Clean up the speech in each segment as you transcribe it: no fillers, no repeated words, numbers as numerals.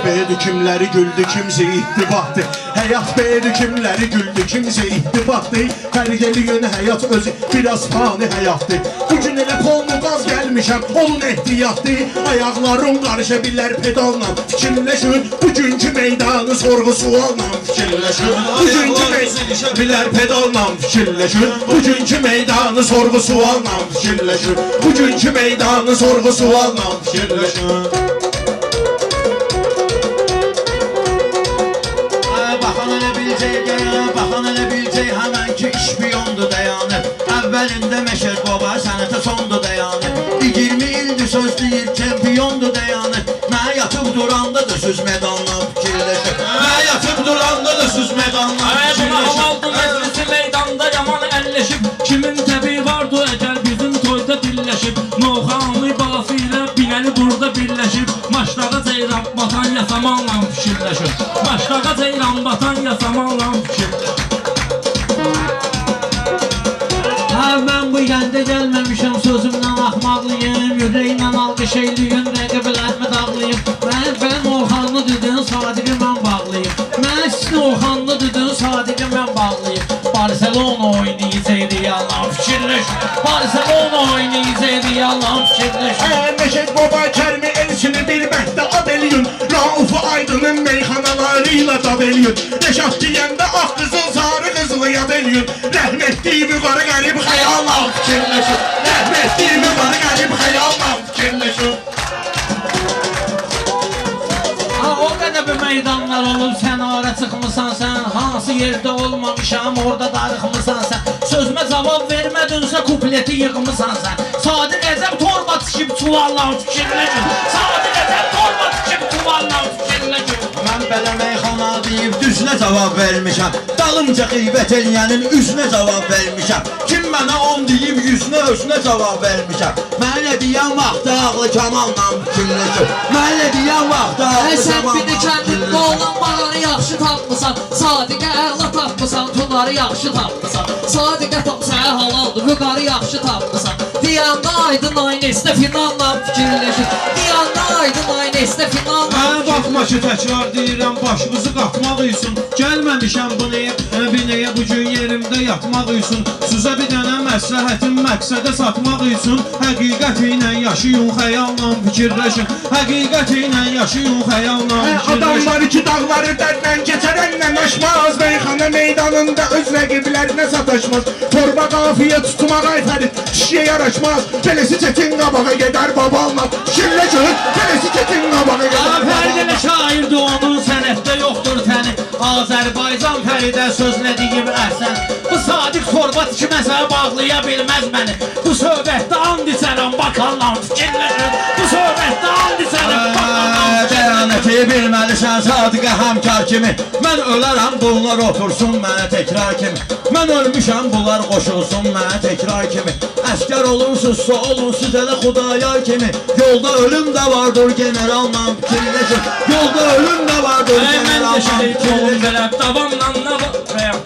beydi, kimleri güldü, kimse ittibaktı. Hayat beydi, kimleri güldü, kimse ittibaktı. Fergeliyin hayat özü biraz fani hayattı. Bugün elə kolmu gaz gelmişem, olun ehtiyattı. Ayaklarım karışabilir pedalla, fikirleşin. Bugünkü meydanı sorgu sualla fikirleşin. Bugünkü meydanı pedalla fikirleşin. Bugünkü meydanı sorgu sualla fikirleşin. Bugünkü meydanı sorgu sualla fikirleşin. Baxan elə bilcək həmən ki işpiyondur dayanır. Əvvəlində Məşəd baba sənətə sondur dayanır. 20 ildir söz deyir çempiyondur dayanır. Mənə yatıb durandadır söz medanla fikirləşir. Mənə yatıb durandadır söz medanla fikirləşir. Buna havaldı məclisi meydanda yaman əlləşib. Kimin təbi vardı əgər bizim toyda birləşib. Noxanlı balası ilə binəli burada birləşib. Maşlağa ceyran batan yasamanla fikirləşir. Maşlağa ceyran batan yasamanla fikirləşir. Mən bu gəndə gəlməmişəm sözümdən axmaqlıyım. Yüreğimlə alqış eyliyim, rəqiblərimi dağlayım. Mən Orxanlı düdün, Sadiqi mən bağlayım. Mən sizin Orxanlı düdün, Sadiqi mən bağlayım. Barcelona oynayacaqdı yalan fikirləş. Barcelona oynayacaqdı yalan fikirləş. Məşəd baba kərmi elçini bilməkdə ad eləyün. Raufu Aydının meyxanalarıyla dad eləyün. Reşat deyəndə ağ qızıl sarı qızılı yad eləyün. Rəhmətli müqarı qərib xəyalla fikirləşin. Rəhmətli müqarı qərib xəyalla fikirləşin. O qədər bir meydanlar olub sən ara çıxmısan sən. Hansı yerdə olmamışam orada darıxmısan sən. Sözümə cavab vermədinsə kupleti yığmısan sən. Sadiq Əzəb torba tikib çuvallan fikirləşin. Sadiq Əzəb torba tikib çuvallan fikirləşin. Mən belə meyxana deyib düzünə cavab vermişəm. Dalımca qeybət eləyənin üzünə cavab vermişəm. Kim mənə 10 deyib yüzünə özünə cavab vermişəm. Mənə deyən vaxtda ağlı kamalla fikirləşin. Mənə deyən vaxtda ağlı Sən kamalla bir də kəndində olan bağanı yaxşı tapmısan. Sadiqə əğla tapmısan, tunları yaxşı tapmısan. Sadiqə sənə halaldır, vüqarı yaxşı tapmısan. Deyəndə aydın aynəsdə finalla fikirləşin. Deyəndə aydın aynəsdə finalla Mənə baxma ki təkrar deyirəm, başımızı qatmaq üçün. Gəlməmişəm bu binəyə bugün yerimdə yatmaq üçün. Sizə bir dənə məsləhətim məqsədə satmaq üçün. Həqiqət ilə yaşayın, xəyalla fikirləşin. Həqiqət ilə yaşayın, xəyalla fikirləşin. Adamlar iki dağları dərdlə keçərənlə aşmaz. Meyxana meydanında öz rəqiblərinə sataşmaz. Torba qafiyə tutmaq ayfərid kişiyə yaraşmaz. Belesi çətin qabağa gedər baballa fikirləşin. Belesi çətin qabağa gedər Fəridə şairdir, onun sənətdə yoxdur təni. Azərbaycan Fəridə sözlə deyib əhsən. Bu sadiq torba tikiməsə bağlaya bilməz məni. Bu söhbətdə and içərəm, bakanla fikirləşin. Bu söhbətdə and içərəm, bakanla fikirləşin. Dəyanəti bilməlisən sadiqə həmkar kimi. Mən ölərəm, bunlar otursun mənə təkrar kimi. Mən ölmüşəm, bunlar qoşulsun mənə təkrar kimi. Əskər olursunuzsa olun siz elə Xudayar kimi. Yolda ölüm də vardır generalla fikirləşin. Yolda ölüm də vardır generalla fikirləşin. Davamla nə var bəyəm?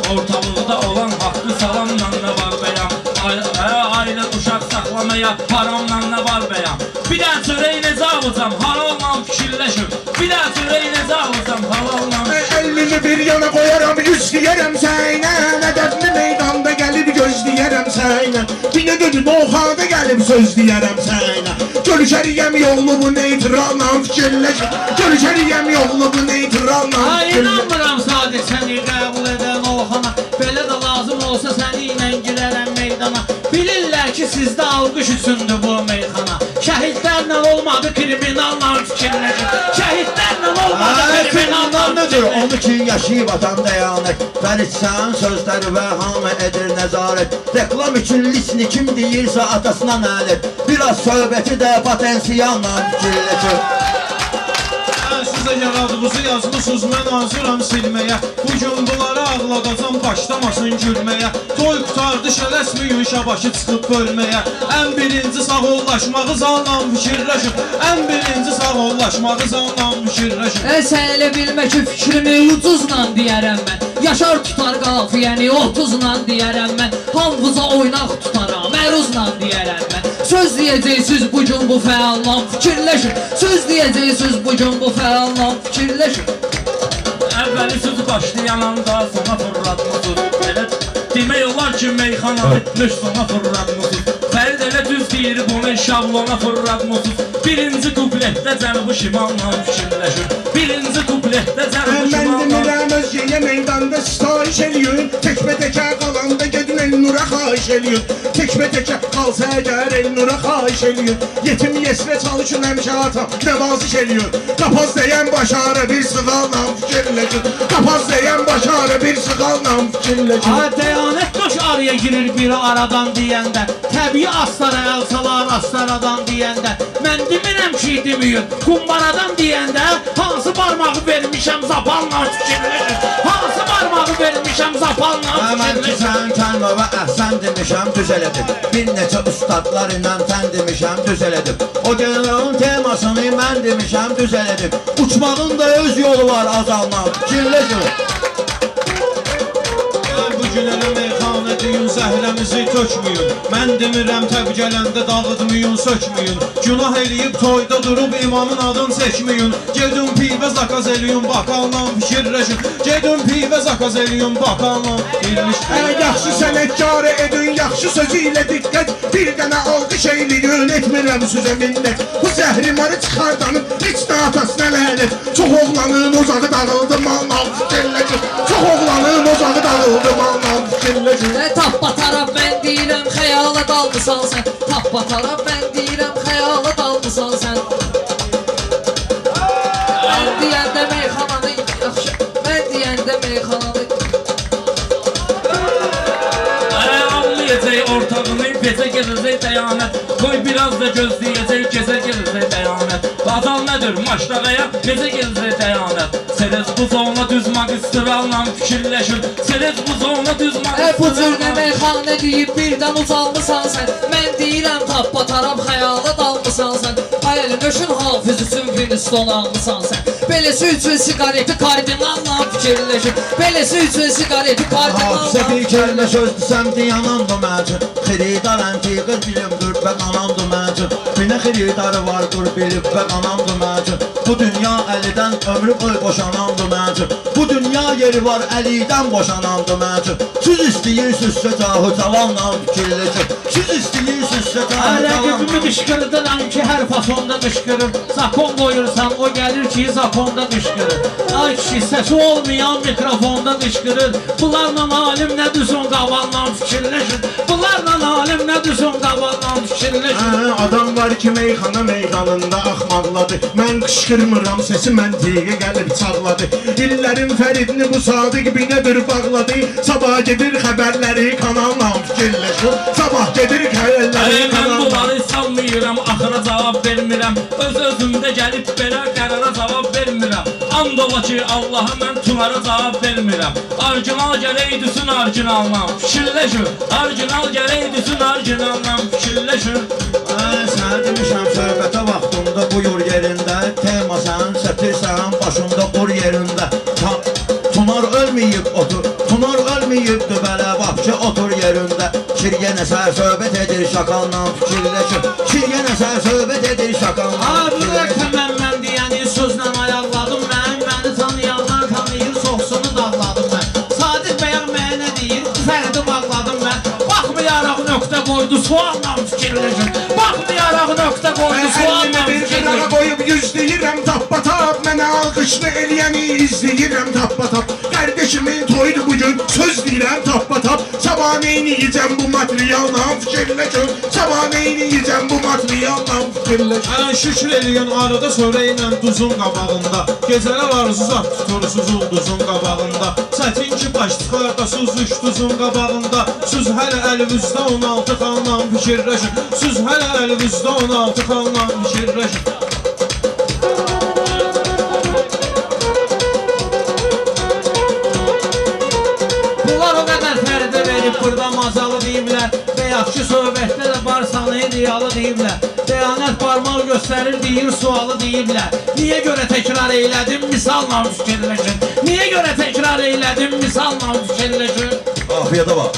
Ortalıqda olan haqqı salamla nə var bəyəm? Ailə uşaq saxlamaya haramla nə var bəyəm? Bir də çörək necə alacam, halalla fikirləşim. Bir də çörək necə alacam, halalla fikirləşim. 50'ni bir yana koyaram, üstleyerem sənə. Nədəfli meydanda gəlib gözləyərəm sənə. Binə dönüb oxada gəlib söz deyərəm sənə. Görüşəriyəm yolunu neytralla fikirləşin. Görüşəriyəm yolunu neytralla fikirləşin. İnanmıram sadiq səni qəbul edən Orxana. Belə də lazım olsa səni ilə girərəm meydana. Bilirlər ki sizdə alqış üçündür bu meyxana. Şəhidlərlə olmadı kriminalla fikirləşin. Şəhidlərlə olmadı kriminalla fikirləşin. Onu ki yaşayıb atan dayanır. Fəridsən sözləri və hamı edir nəzarət. Reklam üçün lisni kim deyirsə atasına nəlir. Biraz söhbəti də potensiyanla fikirləşir. Sizə yaradığınızı yazmışsınız, mən hazıram silməyə. Bugün bunları ağladacam, başlamasın gülməyə. Toy qutardı, şələsməyin şabaşı çıxıb bölməyə. Ən birinci sağollaşmağı zalla fikirləşin. Ən birinci sağollaşmağı Daşmağı zanla fikirləşir. Sən elə bilmə ki fikrimi ucuzla deyərəm mən. Yaşar tutar qafiyəni 30-la deyərəm mən. Hamvuza oynaq tutaram, məruzla deyərəm mən. Söz deyəcəksiniz bu gün bu fəalla fikirləşin. Söz deyəcəksiniz bu gün bu fəalla fikirləşin. Əvvəli söz başlayan anda sona fırlatmısınız. Elə demək olar ki meyxana bitmiş sona fırlatmısınız. Fərid elə düz deyir bunu şablona fırlatmısınız. Birinci kupletdə cənubu şimalla fikirləşin. Birinci kupletdə cənubu Mən şimalla. demirəm özgəyə meydanda sitayiş eləyün. Tekbə-tekə qalanda gedin Elnura xahiş eləyün. Tekbə-tekə qalsa əgər Elnura xahiş eləyün. Yetim yesrə çalışın həmişə atam nəvaziş eləyün. Qapaz deyən başarı bir sığalla fikirləşin. Qapaz deyən başarı bir sığalla fikirləşin. Deyanət daş araya girir biri aradan deyəndə. Təbii astara əl salar astaradan deyəndə. Mən demirəm ki demiyor. Kumbaradan deyəndə hansı barmağı vermişəm zapalla fikirləşin. Hansı barmağı vermişəm zapalla Mən ki fikirləşin. sən kəlmə və əhsən demişəm düz elədim. Bir neçə ustadlar ilə tən demişəm düz elədim. O generalın temasını mən demişəm düz elədim. Uçmağın da öz yolu var azalma fikirləşin. Bu gün elə meyxana deyin, zəhləmizi tökməyin. Mən demirəm təb gələndə dağıtmayın, sökməyin. Günah eləyib toyda durub imamın adını çəkməyin. Gedin pivə zakaz eləyin, bakalla fikirləşin. Gedin pivə zakaz eləyin, bakalla fikirləşin. Yaxşı sənətkarı edin, yaxşı sözü ilə diqqət. Bir dənə alqış eyləyin, etmirəm sizə minnət. Bu zəhrimarı çıxardanın heç də atasına lənət. Çox oğlanın ozağı dağıldı, malla fikirləşin. Çox oğlanın ozağı dağıldı, malla fikirləşin. Tappa taraf mən deyirəm xəyala dalmısan sən. Tappa taraf mən deyirəm xəyala dalmısan sən. Mən deyəndə meyxananı yaxşı. Mən deyəndə meyxananı Anlayacaq ortağını bezə gələcək dəyanət. Qoy biraz da gözləyəcək gezə gələcək dəyanət. Bazal nədir maşdağaya bezə gələcək dəyanət. Seres bu zona düz magistralla fikirləşin. Seres bu zona düz Bu cür nə magistralla. meyxanə deyib birdən uzanmısan sən. Mən deyirəm tappa taraf xəyala dalmısan sən. Hayalin öşün hafiz üçün Winston almısan sən. Beləsi üçün sigareti kardinalla fikirləşin. Beləsi üçün sigareti kardinalla Hafizə bir kəlmə söz desəm deyanandı məncə. Xiridar əntiqə bilim qırb və qanandı məncə. Binə xiridarı var qır bilib və qanandı məncə. Bu dünya əlidən ömrü qoy boşanandı məncə. Bu dünya yeri var əlidən boşanandı məncə. Siz istəyirsinizsə cahı cavanla fikirləşin. Siz istəyirsinizsə cahı Rəqibimi cavanla. qışqırdıram ki hər fasonda qışqırır. Zapon qoyursan o gəlir ki zaponda qışqırır. Ay kişi səsi olmayan mikrofonda qışqırır. Bunlarla alim nə düzün qavanla fikirləşin. Bunlarla alim nə düzün qavanla fikirləşin. Adam var ki meyxana meydanında axmaqladı. Mən qışqırmıram səsi məntiqə gəlib çağladı. İllərin fəridini bu sadiq binədir bağladı. Sabah gedir xəbərləri kanalla fikirləşir. Sabah gedir xəbərləri Mən kanalla. bunları sanmıyorum, axıra cavab vermirəm. Öz-özümdə gəlib belə qərara cavab vermirəm. And ola ki Allaha mən tunara cavab vermirəm. Orijinal gərək düşün orijinaldan fikirləşin. Orijinal gərək düşün orijinaldan fikirləşin. Sənə demişəm söhbətə vaxtında buyur yerində. Tema sən sətirsən başında qur yerində. Tunar ölməyib otur. Tunar ölməyibdir belə vapçı otur yerində. Şiryə nəsər söhbət edir şakanla fikirləşin. Şiryə nəsər söhbət edir şakanla Bu fikirləşin. mən deyəni sözlə ayaqladım mən. Məni tanıyanlar tanıyır, soxsunu dağladım mən. Sadiq bəyəm mənə nə deyir, fərdi bağladım mən. Baxmayaraq nöqtə qoydu, sualla fikirləşin. Baxmayaraq nöqtə qoydu, sualla Əlini bir qırağa fikirləşin. qoyub yüzləyirəm tappa-tap. Mənə alqışlı eləyəni izləyirəm tappa-tap. Qardeşimin toydu bugün söz deyirəm tappa-tap. Sabah neyniyəcəm bu materialla fikirləşin. Sabah neyniyəcəm bu materialla fikirləşin. Şükür eləyin arada sonra ilə duzun qabağında. Gecələr arzuzat tutursuz ulduzun qabağında. Çətin ki baş çıxar da suz duzun qabağında. Süz hələ əlimizdə 16 xanla fikirləşin. Süz hələ əlimizdə 16 xanla fikirləşin. Bunlar o qədər fərdə verib burada mazalı deyiblər. Və yaxşı söhbətdə də barsanı ideyalı deyiblər. Deyanət barmaq göstərir deyir sualı deyiblər. Niyə görə təkrar eylədim, misalla fikirləşin. Niyə görə təkrar eylədim, misalla fikirləşin. Afiyete bak.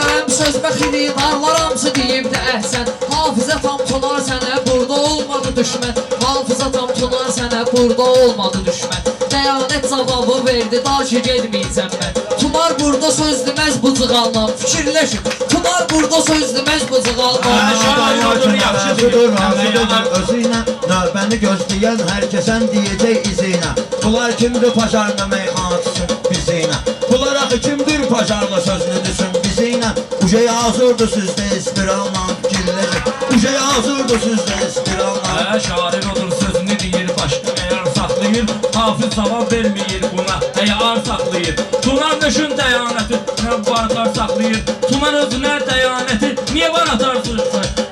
Mənim sözbə xilidarlar hamısı deyib də əhsən. Hafizə tam tunar sənə, burada olmadı düşmən. Hafizə tam tunar sənə, burada olmadı düşmən. Dəyanət cavabı verdi, daha ki gedməyəcəm mən. Tunar burada söz deməz bu cığalla, fikirləşin. Tunar burada söz deməz bu cığalla. Şair yaxşı Razıdır, razıdır özüyle. Növbəni gözləyən hər kəsən deyəcək izinə. Bunlar kimdir pajarlı meyxançısın bizinə. Bunlar axı kimdir pajarlı sözünü düşün bizinə. Uje hazırdır sizdə ispiralla fikirləşin. Uje hazırdır sizdə ispiralla. Şair odur sözünü deyir, başqa meyar saxlayır. Hafiz cavab verməyir buna, həyar saxlayır. Tunar düşün dəyanəti, nə varlar saxlayır. Tunar özünə dəyanəti, niyə var atarsın?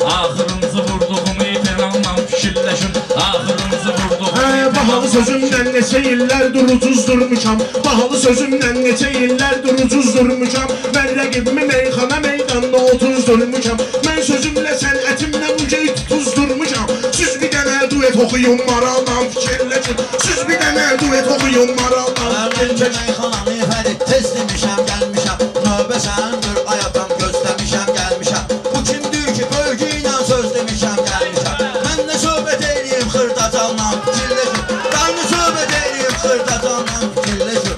Axırınızı vurduğumu itinanla fikirləşin. Axırınızı vurduğumu Bahalı sözümdən neçə illərdir ucuz durmuşam. Bahalı sözümdən neçə illərdir ucuz durmuşam. Mən rəqibimi meyxana meydanda 30 durmuşam. Mən sözümlə sənətimlə ucayı tutuz durmuşam. Siz bir dənə duet oxuyun maralla fikirləşin. Siz bir dənə duet oxuyun maralla Məncə meyxananı fərid tez demişəm gəlmişəm. Növbə səndir ayaqdan gözləmişəm gəlmişəm. Bu kimdir ki bölgü ilə söz demişəm gəlmişəm. Mən də söhbət eləyim xırdacanla fikirləşin. Mən də söhbət eləyim xırdacanla fikirləşin.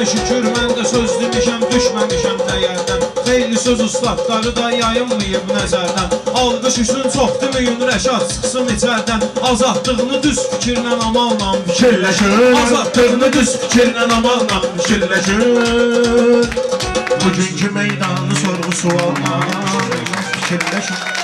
Şükür mən də söz demişəm, düşməmişəm dəyərdən. Xeyli söz ustadları da yayınmayıb nəzərdən. Alqış üçün çox deməyin, Rəşad çıxsın içərdən. Azadlığını düz fikirlə amalla fikirləşin. Azadlığını düz fikirlə amalla fikirləşin. Bugünkü meydanı sorğu sualla fikirləşin.